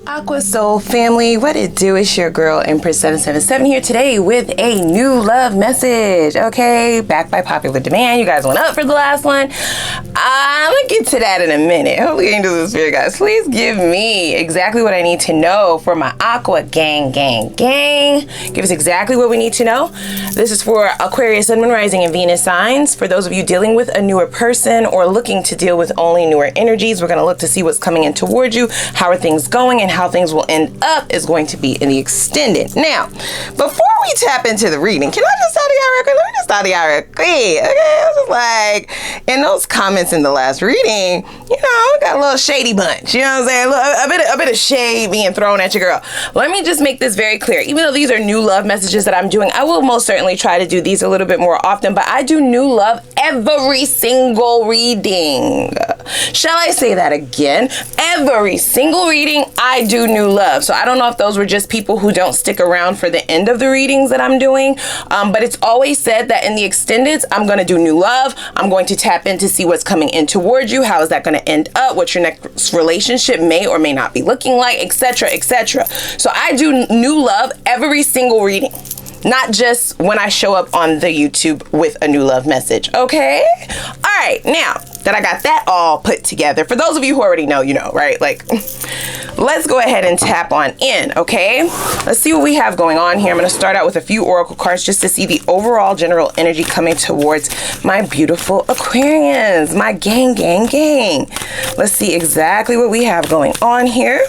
Aqua Soul family, what it do? It's your girl Empress 777 here today with a new love message. Okay, back by popular demand. You guys went up for the last one. I'm gonna get to that in a minute. Hopefully, angels and spirit guys, please give me exactly what I need to know for my Aqua gang. Give us exactly what we need to know. This is for Aquarius, Sun, Moon, Rising, and Venus signs. For those of you dealing with a newer person or looking to deal with only newer energies, we're gonna look to see what's coming in towards you. How are things going and how things will end up is going to be in the extended. Now, before we tap into the reading, can I just tell y'all real quick? Let me just tell y'all real quick. Okay, I was just like, in those comments in the last reading, you know, got a little shady bunch. You know what I'm saying? A bit of shade being thrown at your girl. Let me just make this very clear. Even though these are new love messages that I'm doing, I will most certainly try to do these a little bit more often, but I do new love every single reading. Shall I say that again? Every single reading, I do new love. So I don't know if those were just people who don't stick around for the end of the readings that I'm doing, but it's always said that in the extendeds, I'm going to do new love. I'm going to tap in to see what's coming in towards you. How is that going to end up? What your next relationship may or may not be looking like, etc., etc. So I do new love every single reading. Not just when I show up on the YouTube with a new love message, okay? All right, now that I got that all put together, for those of you who already know, you know, right? Like, let's go ahead and tap on in, okay? Let's see what we have going on here. I'm gonna start out with a few oracle cards just to see the overall general energy coming towards my beautiful Aquarians, my gang. Let's see exactly what we have going on here.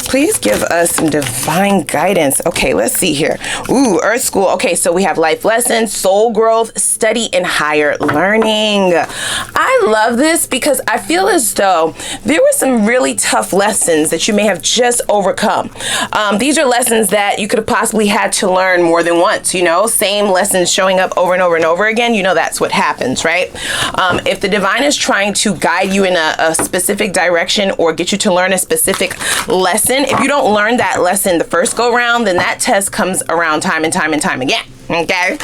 Please give us some divine guidance. Okay, let's see here. Ooh, Earth School. Okay, so we have life lessons, soul growth, study, and higher learning. I love this because I feel as though there were some really tough lessons that you may have just overcome. These are lessons that you could have possibly had to learn more than once, you know, same lessons showing up over and over and over again. You know, that's what happens, right? If the divine is trying to guide you in a specific direction or get you to learn a specific lesson, if you don't learn that lesson the first go round, then that test comes around time and time again. Okay,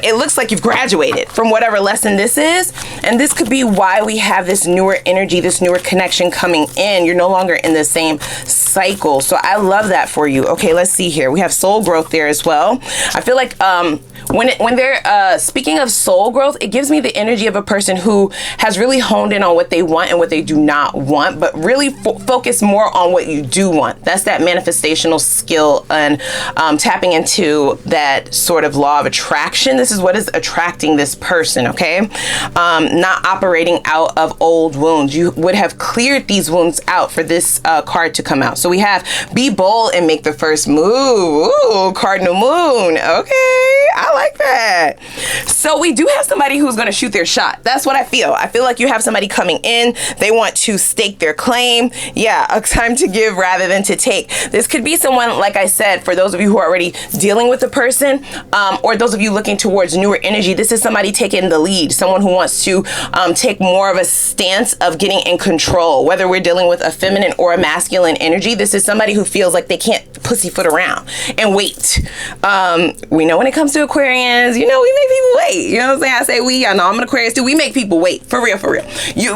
it looks like you've graduated from whatever lesson this is, and this could be why we have this newer energy, this newer connection coming in. You're no longer in the same cycle, so I love that for you. Okay, let's see here. We have soul growth there as well. I feel like when they're speaking of soul growth, it gives me the energy of a person who has really honed in on what they want and what they do not want, but really focus more on what you do want. That's that manifestational skill and tapping into that sort of law of attraction. This is what is attracting this person, okay? Not operating out of old wounds. You would have cleared these wounds out for this card to come out. So we have be bold and make the first move. Ooh, cardinal moon. Okay, I like that. So we do have somebody who's going to shoot their shot. That's what I feel. I feel like you have somebody coming in. They want to stake their claim. Yeah, a time to give rather than to take. This could be someone, like I said, for those of you who are already dealing with a person, or those of you looking towards newer energy, this is somebody taking the lead, someone who wants to take more of a stance of getting in control. Whether we're dealing with a feminine or a masculine energy, this is somebody who feels like they can't pussyfoot around and wait. We know when it comes to Aquarians, you know, we make people wait. You know what I'm saying? I say we, I know I'm an Aquarius too. We make people wait, for real.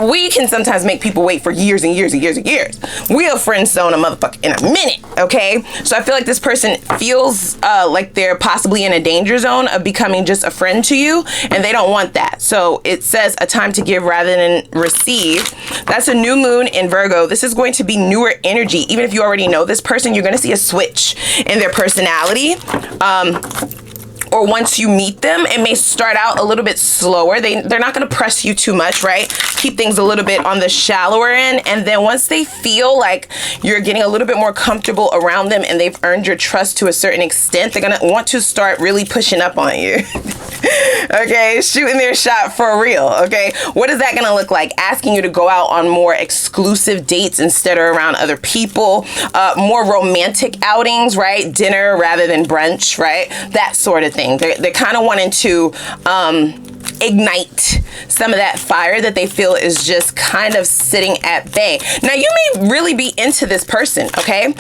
We can sometimes make people wait for years and years. We'll friend zone a motherfucker in a minute, okay? So I feel like this person feels like they're possibly in a danger zone of becoming just a friend to you, and they don't want that. So it says a time to give rather than receive. That's a new moon in Virgo. This is going to be newer energy. Even if you already know this person, you're going to see a switch in their personality. Or once you meet them, it may start out a little bit slower. They're not going to press you too much, right? Keep things a little bit on the shallower end. And then once they feel like you're getting a little bit more comfortable around them and they've earned your trust to a certain extent, they're going to want to start really pushing up on you. Okay, shooting their shot for real, okay? What is that going to look like? Asking you to go out on more exclusive dates instead of around other people, more romantic outings, right? Dinner rather than brunch, right? That sort of thing. They're kind of wanting to ignite some of that fire that they feel is just kind of sitting at bay. Now, you may really be into this person, okay,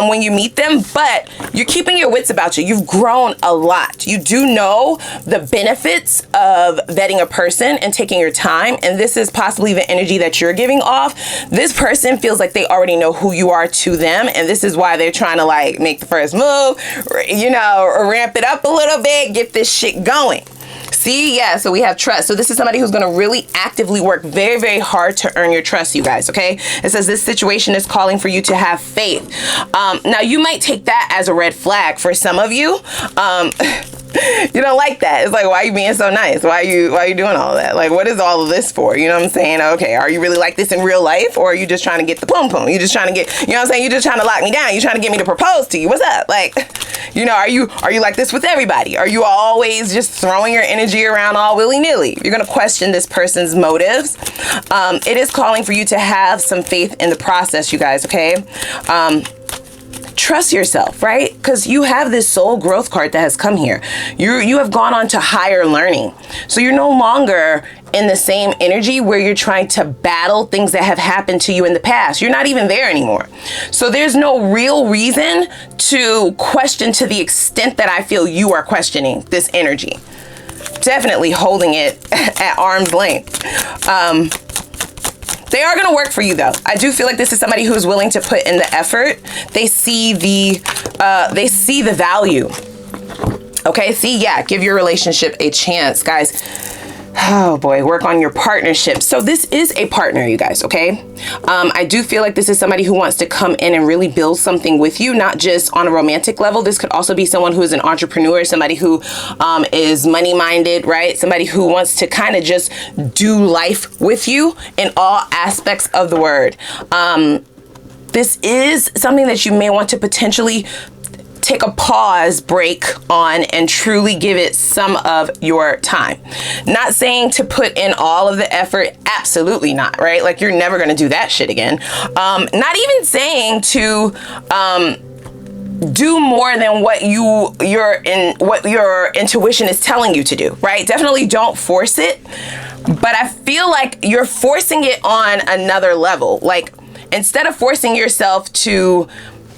when you meet them, but you're keeping your wits about you. You've grown a lot. You do know the benefits of vetting a person and taking your time, and this is possibly the energy that you're giving off. This person feels like they already know who you are to them, and this is why they're trying to like make the first move, you know, or ramp it up a little bit, get this shit going. See, yeah, so we have trust. So this is somebody who's going to really actively work very, very hard to earn your trust, you guys, okay? It says this situation is calling for you to have faith. Now, you might take that as a red flag for some of you. You don't like that. It's like, why are you being so nice? Why are you doing all of that? Like, what is all of this for? You know what I'm saying? Okay, are you really like this in real life, or are you just trying to get the pum pum? You just trying to get, you know what I'm saying? You just trying to lock me down. You trying to get me to propose to you. What's up? Like, you know, are you like this with everybody? Are you always just throwing your energy around all willy-nilly? You're gonna question this person's motives. It is calling for you to have some faith in the process, you guys, okay? Trust yourself, right? Because you have this soul growth card that has come here. You have gone on to higher learning. So you're no longer in the same energy where you're trying to battle things that have happened to you in the past. You're not even there anymore. So there's no real reason to question to the extent that I feel you are questioning this energy. Definitely holding it at arm's length. They are going to work for you, though. I do feel like this is somebody who's willing to put in the effort. They see the value. Okay, see, yeah, give your relationship a chance, guys. Oh boy, work on your partnership. So this is a partner, you guys, okay? I do feel like this is somebody who wants to come in and really build something with you, not just on a romantic level. This could also be someone who is an entrepreneur, somebody who is money-minded, right? Somebody who wants to kind of just do life with you in all aspects of the word. This is something that you may want to potentially take a pause break on and truly give it some of your time. Not saying to put in all of the effort, absolutely not, right? Like, you're never going to do that shit again. Not even saying to do more than what your intuition is telling you to do, right? Definitely don't force it, but I feel like you're forcing it on another level. Like, instead of forcing yourself to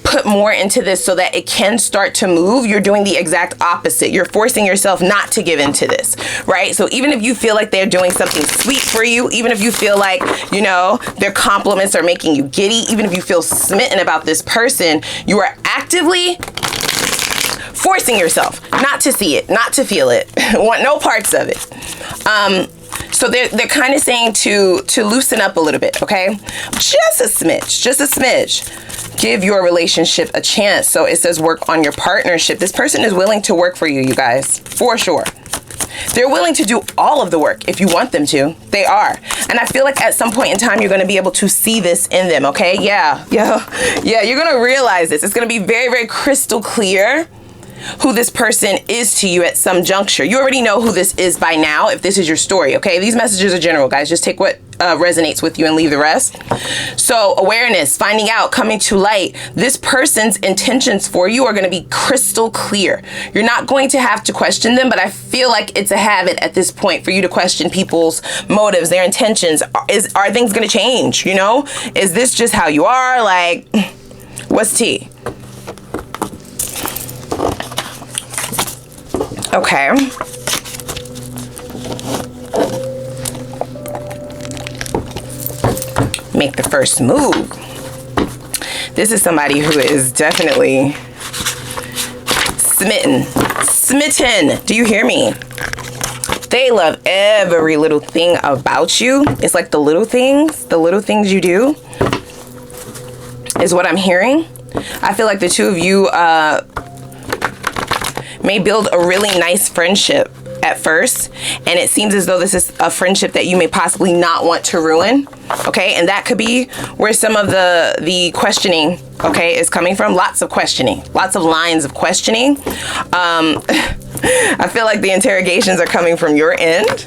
put more into this so that it can start to move, you're doing the exact opposite. You're forcing yourself not to give into this, right? So even if you feel like they're doing something sweet for you, even if you feel like, you know, their compliments are making you giddy, even if you feel smitten about this person, you are actively forcing yourself not to see it, not to feel it, want no parts of it. So they're kind of saying to loosen up a little bit, okay? Just a smidge. Give your relationship a chance. So it says work on your partnership. This person is willing to work for you, you guys, for sure. They're willing to do all of the work if you want them to. They are. And I feel like at some point in time, you're going to be able to see this in them, okay? Yeah, you're going to realize this. It's going to be very, very crystal clear who this person is to you at some juncture. You already know who this is by now if this is your story, okay? These messages are general, guys. Just take what resonates with you and leave the rest. So awareness, finding out, coming to light. This person's intentions for you are going to be crystal clear. You're not going to have to question them, but I feel like it's a habit at this point for you to question people's motives, their intentions. Are things going to change, you know? Is this just how you are? Like, what's tea? Okay. Make the first move. This is somebody who is definitely smitten. Do you hear me? They love every little thing about you. It's like the little things you do is what I'm hearing. I feel like the two of you may build a really nice friendship at first, and it seems as though this is a friendship that you may possibly not want to ruin, okay? And that could be where some of the questioning, okay, is coming from. Lots of questioning, lots of lines of questioning. I feel like the interrogations are coming from your end.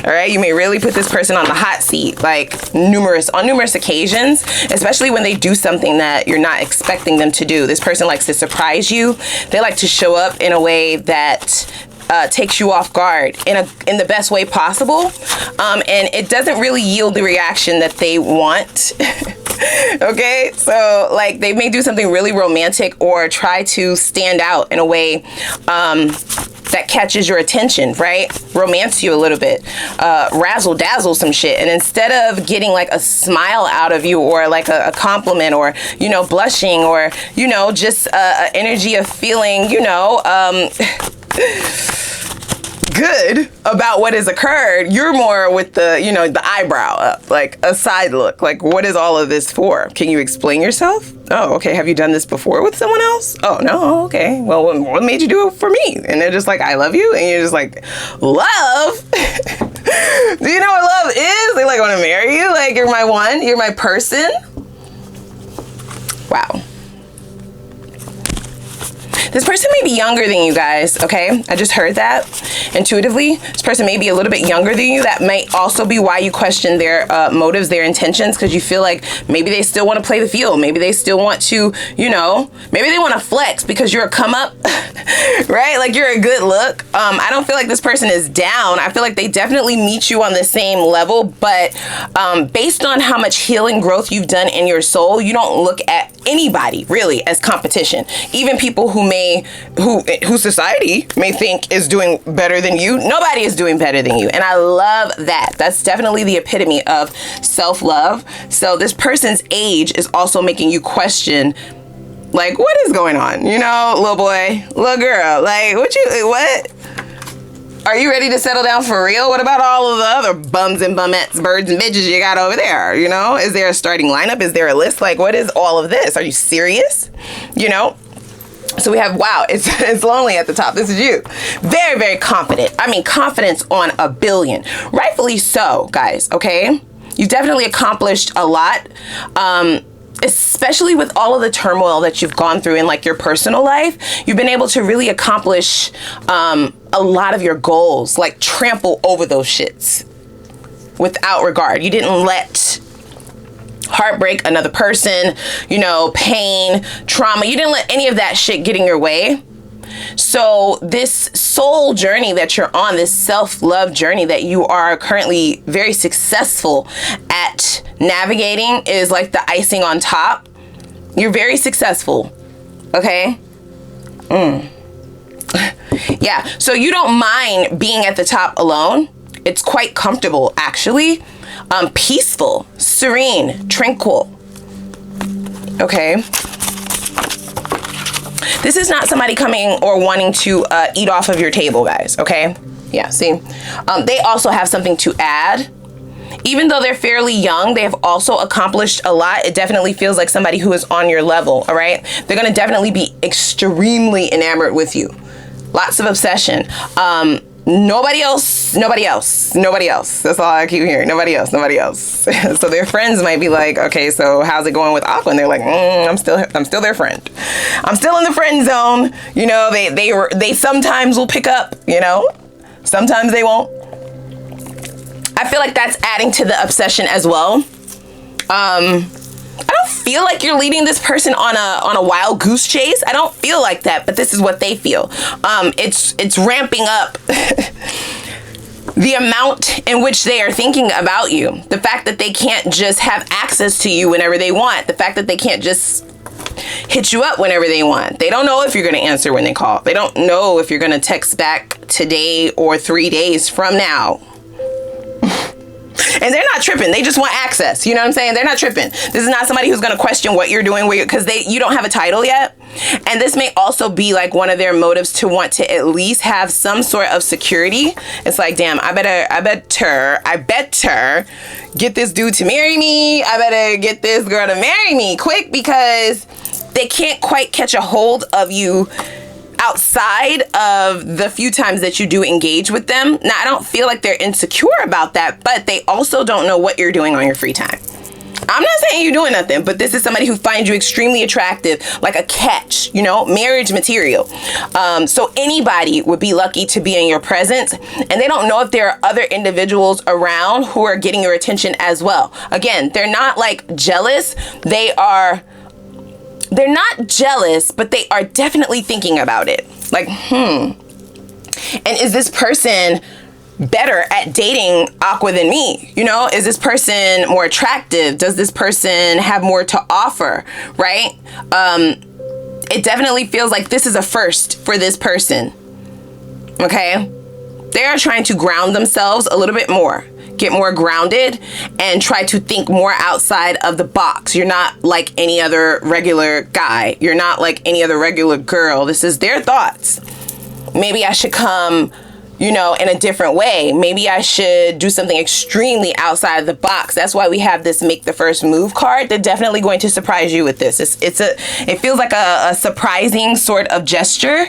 All right, you may really put this person on the hot seat, like on numerous occasions, especially when they do something that you're not expecting them to do. This person likes to surprise you. They like to show up in a way that takes you off guard in the best way possible, and it doesn't really yield the reaction that they want. Okay, so like they may do something really romantic or try to stand out in a way that catches your attention, right? Romance you a little bit, razzle dazzle some shit, and instead of getting like a smile out of you or like a compliment or, you know, blushing or, you know, just a energy of feeling, you know, good about what has occurred, you're more with the, you know, the eyebrow up, like a side look, like what is all of this for? Can you explain yourself? Oh, okay. Have you done this before with someone else? Oh, no. Okay. Well, what made you do it for me? And they're just like, I love you. And you're just like, love? Do you know what love is? They like want to marry you. Like, you're my one. You're my person. Wow. This person may be younger than you guys, okay? I just heard that intuitively. This person may be a little bit younger than you. That might also be why you question their motives, their intentions, because you feel like maybe they still want to play the field. Maybe they still want to, you know, maybe they want to flex because you're a come up, right? Like you're a good look. I don't feel like this person is down. I feel like they definitely meet you on the same level, but based on how much healing growth you've done in your soul, you don't look at anybody really as competition. Even people who who society may think is doing better than you. Nobody is doing better than you. And I love that. That's definitely the epitome of self-love. So this person's age is also making you question, like, what is going on? You know, little boy, little girl, like, what? Are you ready to settle down for real? What about all of the other bums and bumettes, birds and bitches you got over there? You know, is there a starting lineup? Is there a list? Like, what is all of this? Are you serious? You know? So we have, wow, it's lonely at the top. This is you. Very, very confident. I mean, confidence on a billion. Rightfully so, guys, okay? You've definitely accomplished a lot, especially with all of the turmoil that you've gone through in like your personal life. You've been able to really accomplish a lot of your goals, like trample over those shits without regard. You didn't let heartbreak, another person, you know, pain, trauma, you didn't let any of that shit get in your way. So this soul journey that you're on, this self-love journey that you are currently very successful at navigating, is like the icing on top. You're very successful, okay? Yeah, so you don't mind being at the top alone. It's quite comfortable, actually. Peaceful, serene, tranquil. Okay. This is not somebody coming or wanting to eat off of your table, guys. Okay. Yeah. See, they also have something to add. Even though they're fairly young, they have also accomplished a lot. It definitely feels like somebody who is on your level. All right. They're going to definitely be extremely enamored with you. Lots of obsession. Nobody else. That's all I keep hearing. Nobody else. So their friends might be like, okay, so how's it going with Aqua? And they're like, I'm still their friend. I'm still in the friend zone. You know, they sometimes will pick up, you know, sometimes they won't. I feel like that's adding to the obsession as well. I don't feel like you're leading this person on a wild goose chase. I don't feel like that, but this is what they feel. It's ramping up the amount in which they are thinking about you. The fact that they can't just have access to you whenever they want. The fact that they can't just hit you up whenever they want. They don't know if you're going to answer when they call. They don't know if you're going to text back today or 3 days from now. And they're not tripping. They just want access. You know what I'm saying? They're not tripping. This is not somebody who's going to question what you're doing because you don't have a title yet. And this may also be like one of their motives to want to at least have some sort of security. It's like, damn, I better get this dude to marry me. I better get this girl to marry me quick, because they can't quite catch a hold of you outside of the few times that you do engage with them. Now, I don't feel like they're insecure about that, but they also don't know what you're doing on your free time. I'm not saying you're doing nothing, but this is somebody who finds you extremely attractive, like a catch, you know, marriage material. So anybody would be lucky to be in your presence, and they don't know if there are other individuals around who are getting your attention as well. Again, they're not like jealous. They're not jealous, but they are definitely thinking about it. Like, And is this person better at dating Aqua than me? You know, is this person more attractive? Does this person have more to offer, right? It definitely feels like this is a first for this person, okay? They are trying to ground themselves a little bit more, get more grounded, and try to think more outside of the box. You're not like any other regular guy. You're not like any other regular girl. This is their thoughts. Maybe I should come, you know, in a different way. Maybe I should do something extremely outside of the box. That's why we have this make the first move card. They're definitely going to surprise you with this. It feels like a surprising sort of gesture.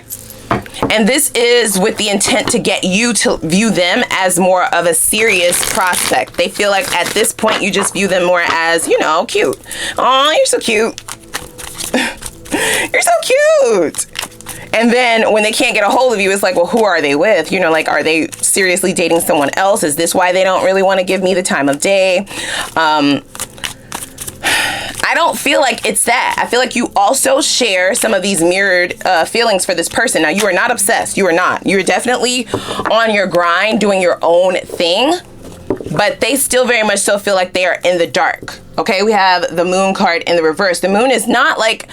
And this is with the intent to get you to view them as more of a serious prospect. They feel like at this point you just view them more as, you know, cute. Aw, you're so cute. You're so cute. And then when they can't get a hold of you, it's like, well, who are they with? You know, like, are they seriously dating someone else? Is this why they don't really want to give me the time of day? I don't feel like it's that. I feel like you also share some of these mirrored feelings for this person. Now, you are not obsessed. You are not. You're definitely on your grind, doing your own thing. But they still very much so feel like they are in the dark. Okay, we have the moon card in the reverse. The moon is not like,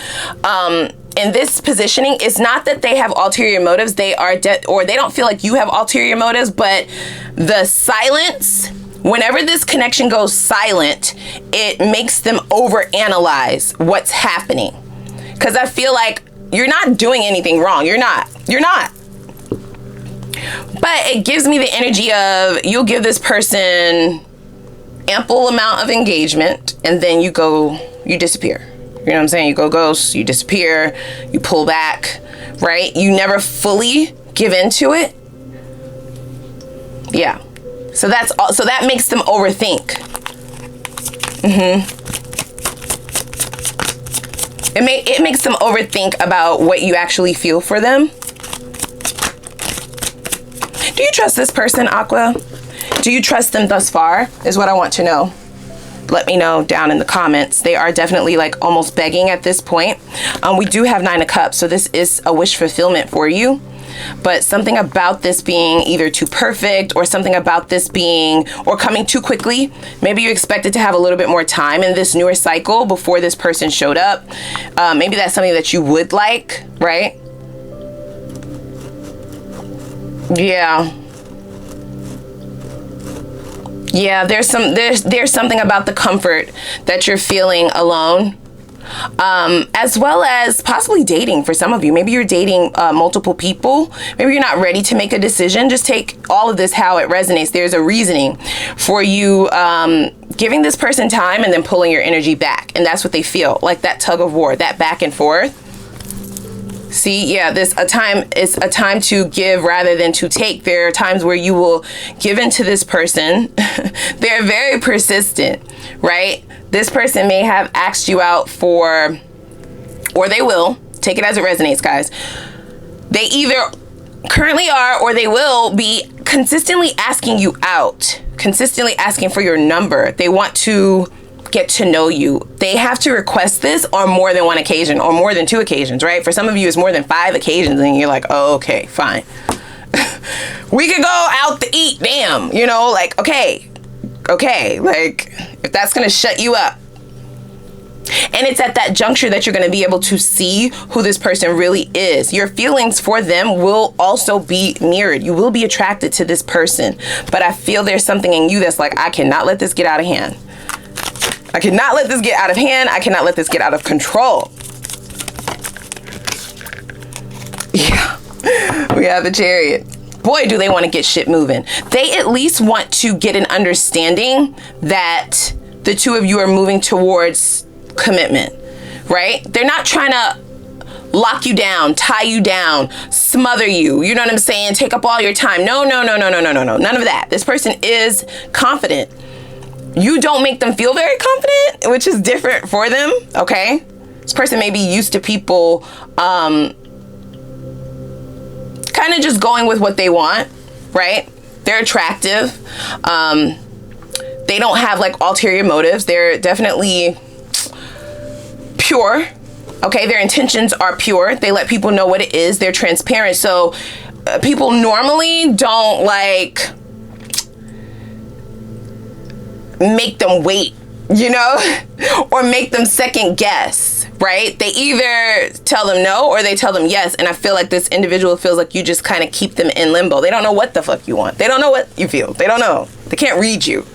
in this positioning, it's not that they have ulterior motives. They are or they don't feel like you have ulterior motives, but the silence, whenever this connection goes silent, it makes them overanalyze what's happening. Because I feel like you're not doing anything wrong. You're not. But it gives me the energy of you'll give this person ample amount of engagement and then you disappear. You know what I'm saying? You go ghost, you disappear, you pull back, right? You never fully give into it. Yeah. So that's all. So that makes them overthink. It makes them overthink about what you actually feel for them. Do you trust this person, Aqua? Do you trust them thus far? Is what I want to know. Let me know down in the comments. They are definitely like almost begging at this point. We do have 9 of Cups, so this is a wish fulfillment for you. But something about this being either too perfect or something about this being or coming too quickly. Maybe you expected to have a little bit more time in this newer cycle before this person showed up. Maybe that's something that you would like, right? Yeah. Yeah, there's something about the comfort that you're feeling alone. As well as possibly dating for some of you. Maybe you're dating multiple people. Maybe you're not ready to make a decision. Just take all of this how it resonates. There's a reasoning for you giving this person time and then pulling your energy back. And that's what they feel, like that tug of war, that back and forth. See, yeah, it's a time to give rather than to take. There are times where you will give into this person. They're very persistent, right? This person may have asked you out for, or they will, take it as it resonates, guys. They either currently are or they will be consistently asking you out, consistently asking for your number. They want to get to know you. They have to request this on more than one occasion or more than 2 occasions, right? For some of you, it's more than 5 occasions and you're like, oh, okay, fine. We could go out to eat, damn, you know, like, okay, like if that's gonna shut you up. And it's at that juncture that you're going to be able to see who this person really is. Your feelings for them will also be mirrored. You will be attracted to this person. But I feel there's something in you that's like, I cannot let this get out of hand. I cannot let this get out of hand. I cannot let this get out of control. Yeah, we have the Chariot. Boy, do they want to get shit moving. They at least want to get an understanding that the two of you are moving towards commitment, right? They're not trying to lock you down, tie you down, smother you. You know what I'm saying? Take up all your time. No. None of that. This person is confident. You don't make them feel very confident, which is different for them, okay? This person may be used to people kind of just going with what they want, right? They're attractive. They don't have like ulterior motives. They're definitely pure, okay? Their intentions are pure. They let people know what it is. They're transparent. So people normally don't like make them wait, you know, or make them second guess, right? They either tell them no or they tell them yes. And I feel like this individual feels like you just kind of keep them in limbo. They don't know what the fuck you want. They don't know what you feel. They don't know. They can't read you.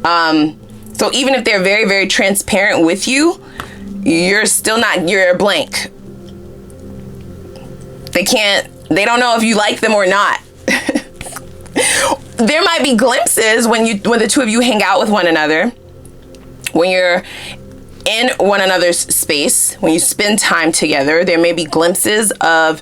So even if they're very, very transparent with you, you're still not, you're blank. They don't know if you like them or not. There might be glimpses when the two of you hang out with one another, when you're in one another's space, when you spend time together. There may be glimpses of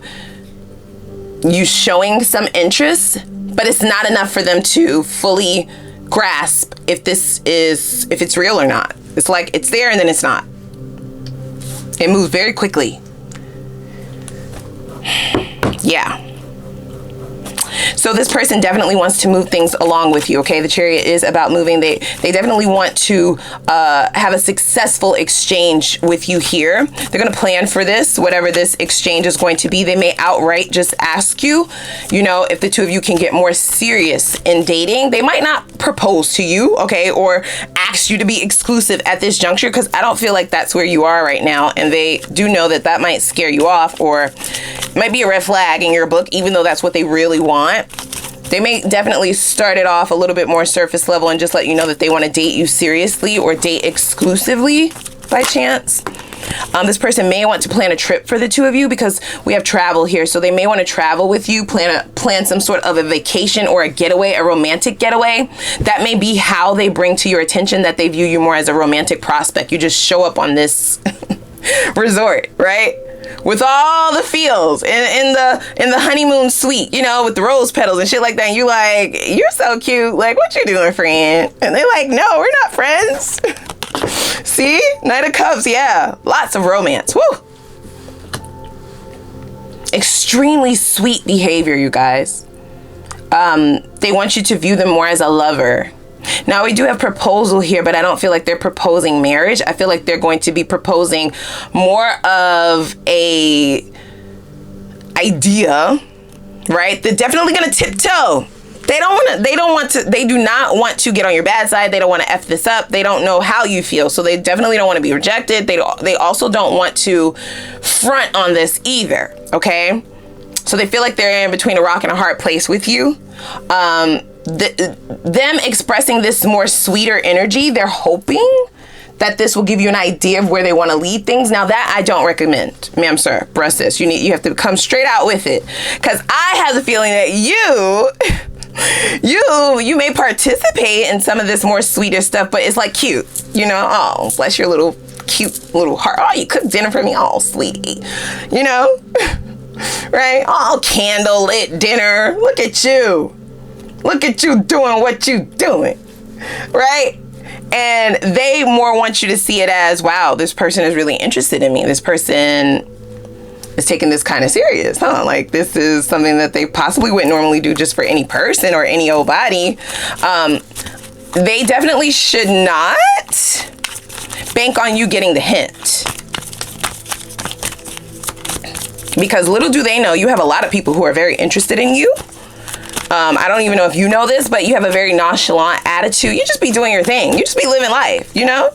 you showing some interest, but it's not enough for them to fully grasp if it's real or not. It's like it's there and then it's not. It moves very quickly. Yeah. So this person definitely wants to move things along with you, okay? The Chariot is about moving. They definitely want to have a successful exchange with you here. They're going to plan for this, whatever this exchange is going to be. They may outright just ask you, you know, if the two of you can get more serious in dating. They might not propose to you, okay, or ask you to be exclusive at this juncture, because I don't feel like that's where you are right now. And they do know that that might scare you off, or might be a red flag in your book, even though that's what they really want. They may definitely start it off a little bit more surface level and just let you know that they want to date you seriously or date exclusively by chance. This person may want to plan a trip for the two of you, because we have travel here. So they may want to travel with you, plan some sort of a vacation or a getaway, a romantic getaway. That may be how they bring to your attention that they view you more as a romantic prospect. You just show up on this resort, right? With all the feels in the honeymoon suite, you know, with the rose petals and shit like that. And you like, you're so cute. Like, what you doing, friend? And they're like, no, we're not friends. See? Knight of Cups. Yeah. Lots of romance. Woo. Extremely sweet behavior, you guys. They want you to view them more as a lover. Now, we do have proposal here, but I don't feel like they're proposing marriage. I feel like they're going to be proposing more of a idea, right? They're definitely going to tiptoe. They do not want to get on your bad side. They don't want to F this up. They don't know how you feel. So they definitely don't want to be rejected. They also don't want to front on this either. Okay. So they feel like they're in between a rock and a hard place with you. Them expressing this more sweeter energy, they're hoping that this will give you an idea of where they want to lead things. Now that I don't recommend, ma'am, sir, bruh, sis. You have to come straight out with it, because I have the feeling that you may participate in some of this more sweeter stuff, but it's like cute, you know. Oh, bless your little cute little heart. Oh, you cooked dinner for me. Oh, sweetie, you know. Right? Oh, candlelit dinner. Look at you. Look at you doing what you doing, right? And they more want you to see it as, wow, this person is really interested in me. This person is taking this kind of serious, huh? Like, this is something that they possibly wouldn't normally do just for any person or any old body. They definitely should not bank on you getting the hint. Because little do they know, you have a lot of people who are very interested in you. I don't even know if you know this, but you have a very nonchalant attitude. You just be doing your thing. You just be living life, you know?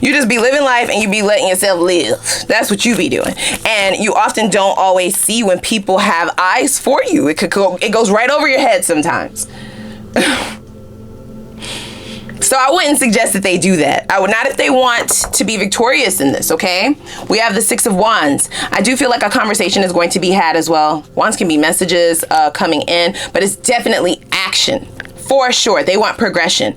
You just be living life and you be letting yourself live. That's what you be doing. And you often don't always see when people have eyes for you. It goes right over your head sometimes. So I wouldn't suggest that they do that. I would not if they want to be victorious in this, okay? We have the Six of Wands. I do feel like a conversation is going to be had as well. Wands can be messages coming in, but it's definitely action. For sure. They want progression.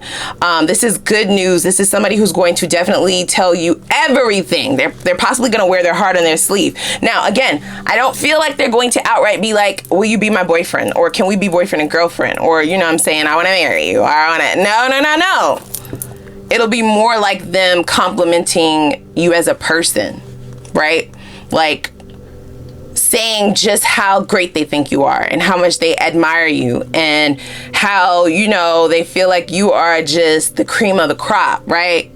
This is good news. This is somebody who's going to definitely tell you everything. They're possibly going to wear their heart on their sleeve. Now, again, I don't feel like they're going to outright be like, will you be my boyfriend? Or can we be boyfriend and girlfriend? Or, you know what I'm saying, I want to marry you. No. It'll be more like them complimenting you as a person, right? Like, saying just how great they think you are and how much they admire you and how, you know, they feel like you are just the cream of the crop, right?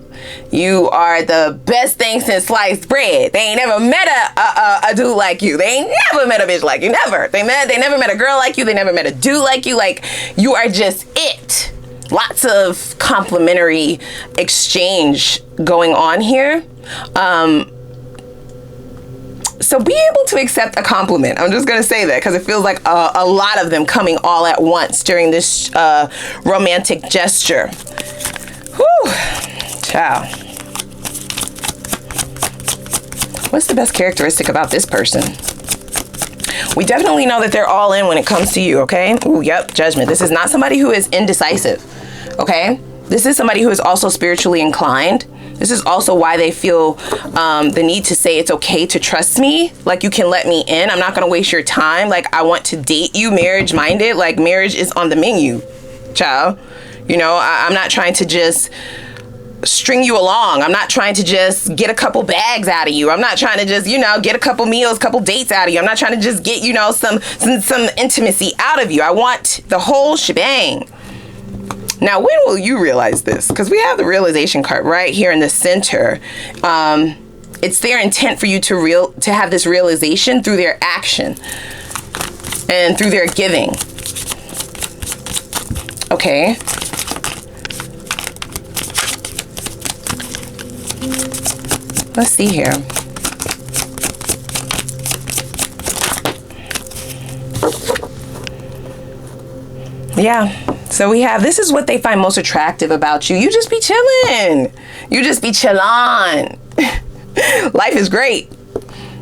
You are the best thing since sliced bread. They ain't never met a dude like you. They ain't never met a bitch like you. Never. They never met a girl like you. They never met a dude like you. Like, you are just it. Lots of complimentary exchange going on here. So be able to accept a compliment. I'm just going to say that because it feels like a lot of them coming all at once during this romantic gesture. Whew. Ciao. What's the best characteristic about this person? We definitely know that they're all in when it comes to you, okay? Ooh, yep, judgment. This is not somebody who is indecisive, okay? This is somebody who is also spiritually inclined. This is also why they feel the need to say it's okay to trust me. Like, you can let me in. I'm not going to waste your time. Like, I want to date you, marriage minded. Like, marriage is on the menu, child. You know, I'm not trying to just string you along. I'm not trying to just get a couple bags out of you. I'm not trying to just, you know, get a couple meals, couple dates out of you. I'm not trying to just get, you know, some intimacy out of you. I want the whole shebang. Now, when will you realize this? Because we have the realization card right here in the center. It's their intent for you to have this realization through their action and through their giving. Okay. Let's see here. Yeah. So we have, this is what they find most attractive about you. You just be chilling. You just be chillin'. Life is great.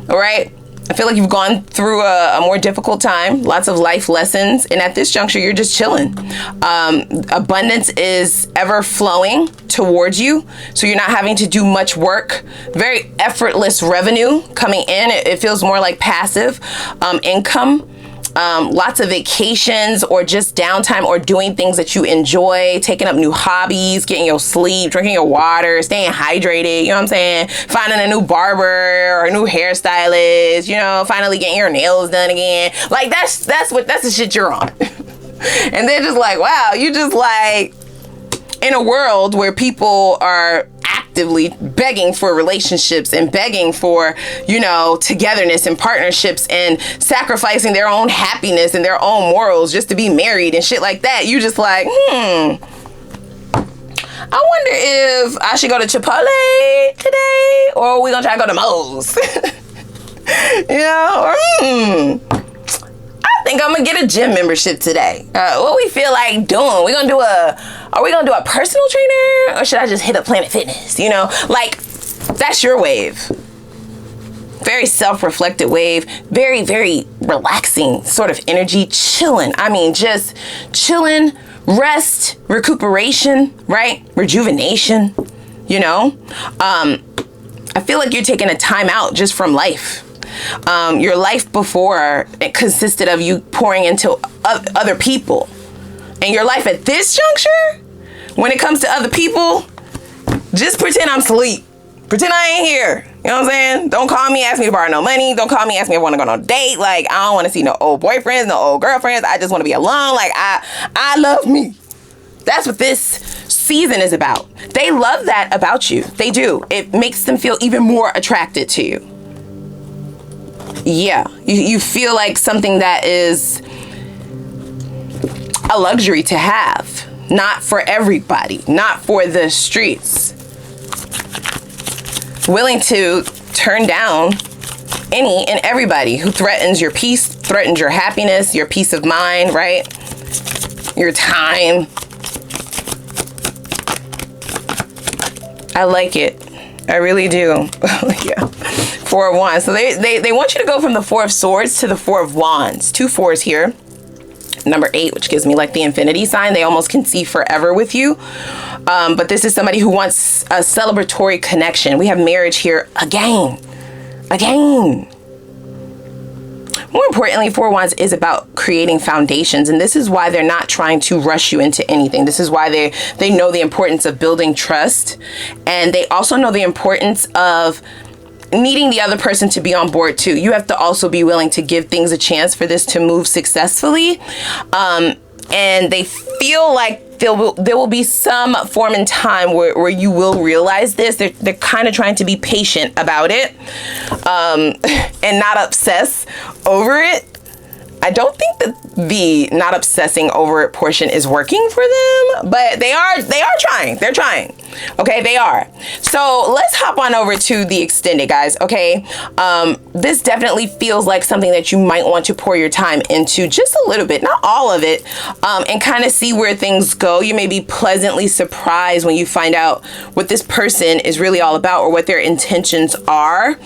All right. I feel like you've gone through a more difficult time, lots of life lessons. And at this juncture, you're just chilling. Abundance is ever flowing towards you. So you're not having to do much work. Very effortless revenue coming in. It feels more like passive income. Lots of vacations or just downtime or doing things that you enjoy, taking up new hobbies, getting your sleep, drinking your water, staying hydrated, you know what I'm saying? Finding a new barber or a new hairstylist, you know, finally getting your nails done again. Like, that's the shit you're on. And they're just like, wow, you just like in a world where people are actively begging for relationships and begging for, you know, togetherness and partnerships and sacrificing their own happiness and their own morals just to be married and shit like that. You just like, I wonder if I should go to Chipotle today, or are we gonna try to go to Moe's? You know, or I think I'm gonna get a gym membership today. What we feel like doing? Are we gonna do a personal trainer, or should I just hit up Planet Fitness? You know, like, that's your wave. Very self-reflective wave. Very, very relaxing sort of energy. Chilling. I mean, just chilling, rest, recuperation, right? Rejuvenation, you know? I feel like you're taking a time out just from life. Your life before, it consisted of you pouring into other people. And your life at this juncture, when it comes to other people, just pretend I'm asleep. Pretend I ain't here. You know what I'm saying? Don't call me, ask me to borrow no money. Don't call me, ask me if I want to go on a date. Like, I don't want to see no old boyfriends, no old girlfriends. I just want to be alone. Like, I love me. That's what this season is about. They love that about you. They do. It makes them feel even more attracted to you. Yeah, you feel like something that is a luxury to have. Not for everybody. Not for the streets. Willing to turn down any and everybody who threatens your peace, threatens your happiness, your peace of mind, right? Your time. I like it. I really do. Yeah. Four of Wands. So they want you to go from the Four of Swords to the Four of Wands. 2 4s here. Number 8, which gives me like the infinity sign. They almost can see forever with you. But this is somebody who wants a celebratory connection. We have marriage here again. Again. More importantly, Four of Wands is about creating foundations. And this is why they're not trying to rush you into anything. This is why they know the importance of building trust. And they also know the importance of needing the other person to be on board too. You have to also be willing to give things a chance for this to move successfully. And they feel like there will be some form in time where you will realize this. They're kind of trying to be patient about it, and not obsess over it. I don't think that the not obsessing over it portion is working for them, but they are trying. They're trying. Okay, they are. So let's hop on over to the extended, guys. Okay, this definitely feels like something that you might want to pour your time into, just a little bit, not all of it, and kind of see where things go. You may be pleasantly surprised when you find out what this person is really all about or what their intentions are.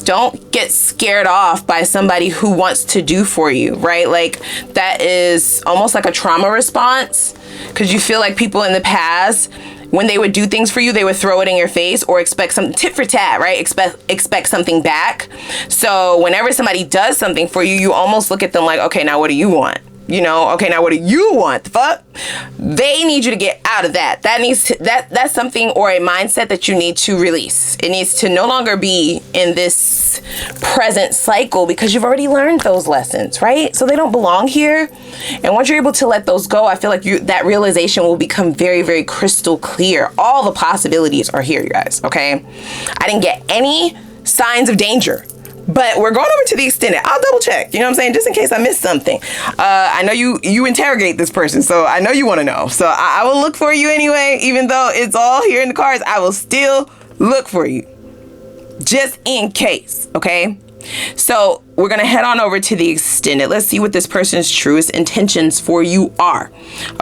Don't get scared off by somebody who wants to do for you, right? Like, that is almost like a trauma response, because you feel like people in the past, when they would do things for you, they would throw it in your face or expect some tit for tat, right? Expect something back. So whenever somebody does something for you, you almost look at them like, okay, now what do you want? You know, okay, now what do you want? The fuck? They need you to get out of that. That's something, or a mindset that you need to release. It needs to no longer be in this present cycle, because you've already learned those lessons, right? So they don't belong here. And once you're able to let those go, I feel like that realization will become very, very crystal clear. All the possibilities are here, you guys, okay? I didn't get any signs of danger. But we're going over to the extended. I'll double check, you know what I'm saying? Just in case I missed something. I know you interrogate this person, so I know you want to know. So I will look for you anyway, even though it's all here in the cards. I will still look for you, just in case, okay? So we're going to head on over to the extended. Let's see what this person's truest intentions for you are,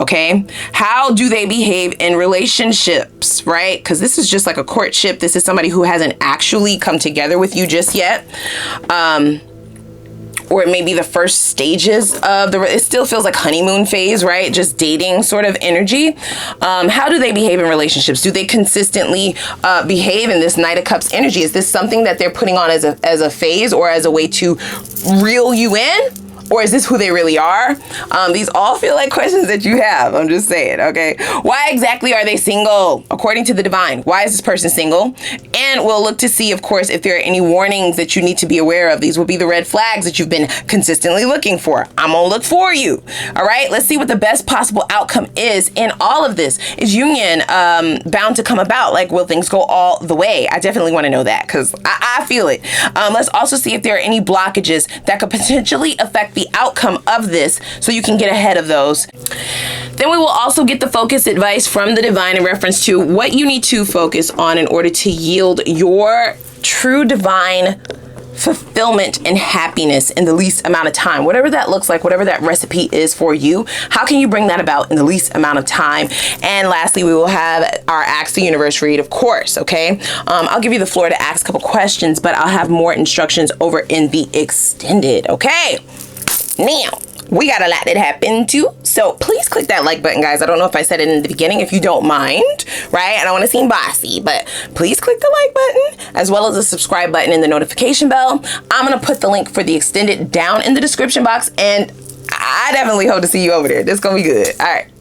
okay? How do they behave in relationships, right? Because this is just like a courtship. This is somebody who hasn't actually come together with you just yet. Or it may be the first stages of it still feels like honeymoon phase, right? Just dating sort of energy. How do they behave in relationships? Do they consistently behave in this Knight of Cups energy? Is this something that they're putting on as a phase or as a way to reel you in? Or is this who they really are? These all feel like questions that you have. I'm just saying, okay? Why exactly are they single? According to the divine, why is this person single? And we'll look to see, of course, if there are any warnings that you need to be aware of. These will be the red flags that you've been consistently looking for. I'm gonna look for you, all right? Let's see what the best possible outcome is in all of this. Is union bound to come about? Like, will things go all the way? I definitely wanna know that, because I feel it. Let's also see if there are any blockages that could potentially affect the outcome of this, so you can get ahead of those. Then we will also get the focus advice from the divine in reference to what you need to focus on in order to yield your true divine fulfillment and happiness in the least amount of time. Whatever that looks like, whatever that recipe is for you, how can you bring that about in the least amount of time? And lastly, we will have our Ask the Universe read, of course, okay? I'll give you the floor to ask a couple questions, but I'll have more instructions over in the extended, okay? Now, we got a lot that happened too, so please click that like button, guys. I don't know if I said it in the beginning, if you don't mind, right? I don't want to seem bossy, but please click the like button, as well as the subscribe button and the notification bell. I'm going to put the link for the extended down in the description box, and I definitely hope to see you over there. This is going to be good. All right.